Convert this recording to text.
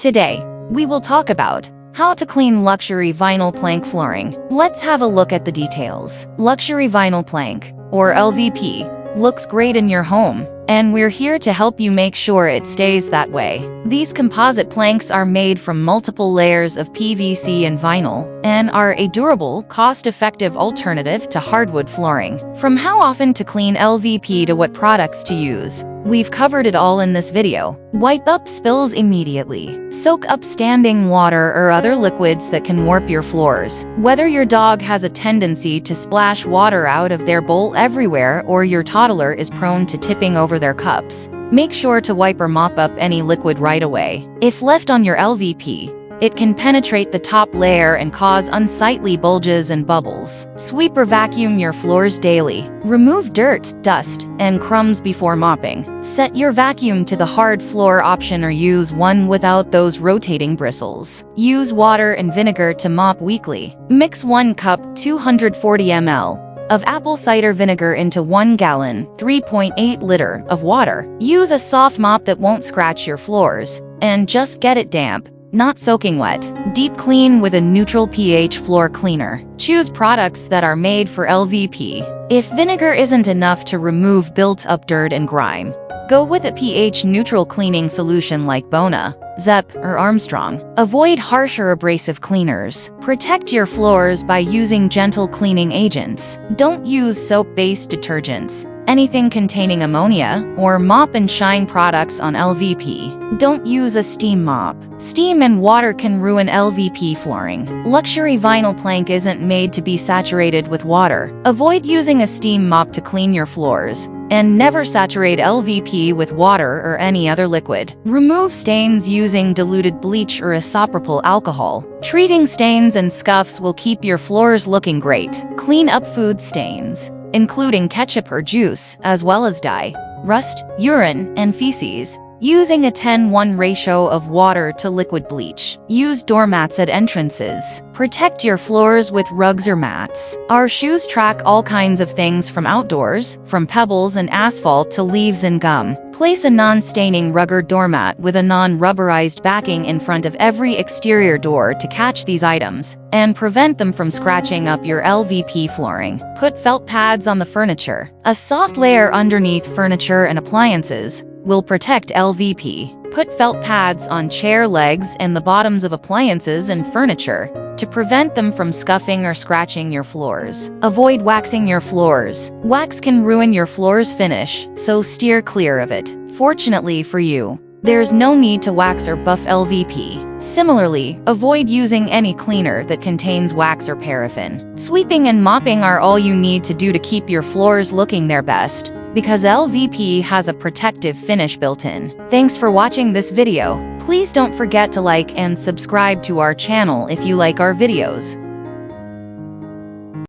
Today, we will talk about how to clean luxury vinyl plank flooring. Let's have a look at the details. Luxury vinyl plank, or LVP, looks great in your home, and we're here to help you make sure it stays that way. These composite planks are made from multiple layers of PVC and vinyl, and are a durable, cost-effective alternative to hardwood flooring. From how often to clean LVP to what products to use, we've covered it all in this video. Wipe up spills immediately. Soak up standing water or other liquids that can warp your floors. Whether your dog has a tendency to splash water out of their bowl everywhere or your toddler is prone to tipping over their cups, make sure to wipe or mop up any liquid right away. If left on your LVP, it can penetrate the top layer and cause unsightly bulges and bubbles. Sweep or vacuum your floors daily. Remove dirt, dust, and crumbs before mopping. Set your vacuum to the hard floor option or use one without those rotating bristles. Use water and vinegar to mop weekly. Mix 1 cup 240 ml of apple cider vinegar into 1 gallon 3.8 liter of water. Use a soft mop that won't scratch your floors, and just get it damp, not soaking wet. Deep clean with a neutral pH floor cleaner. Choose products that are made for LVP. If vinegar isn't enough to remove built-up dirt and grime, go with a pH-neutral cleaning solution like Bona, Zep, or Armstrong. Avoid harsh or abrasive cleaners. Protect your floors by using gentle cleaning agents. Don't use soap-based detergents, anything containing ammonia, or mop and shine products on LVP. Don't use a steam mop. Steam and water can ruin LVP flooring. Luxury vinyl plank isn't made to be saturated with water. Avoid using a steam mop to clean your floors, and never saturate LVP with water or any other liquid. Remove stains using diluted bleach or isopropyl alcohol. Treating stains and scuffs will keep your floors looking great. Clean up food stains, including ketchup or juice, as well as dye, rust, urine, and feces, using a 10:1 ratio of water to liquid bleach. Use doormats at entrances. Protect your floors with rugs or mats. Our shoes track all kinds of things from outdoors, from pebbles and asphalt to leaves and gum. Place a non-staining rug or doormat with a non-rubberized backing in front of every exterior door to catch these items and prevent them from scratching up your LVP flooring. Put felt pads on the furniture. A soft layer underneath furniture and appliances will protect LVP. Put felt pads on chair legs and the bottoms of appliances and furniture to prevent them from scuffing or scratching your floors. Avoid waxing your floors. Wax can ruin your floor's finish, so steer clear of it. Fortunately for you, there's no need to wax or buff LVP. Similarly, avoid using any cleaner that contains wax or paraffin. Sweeping and mopping are all you need to do to keep your floors looking their best, because LVP has a protective finish built in. Thanks for watching this video. Please don't forget to like and subscribe to our channel if you like our videos.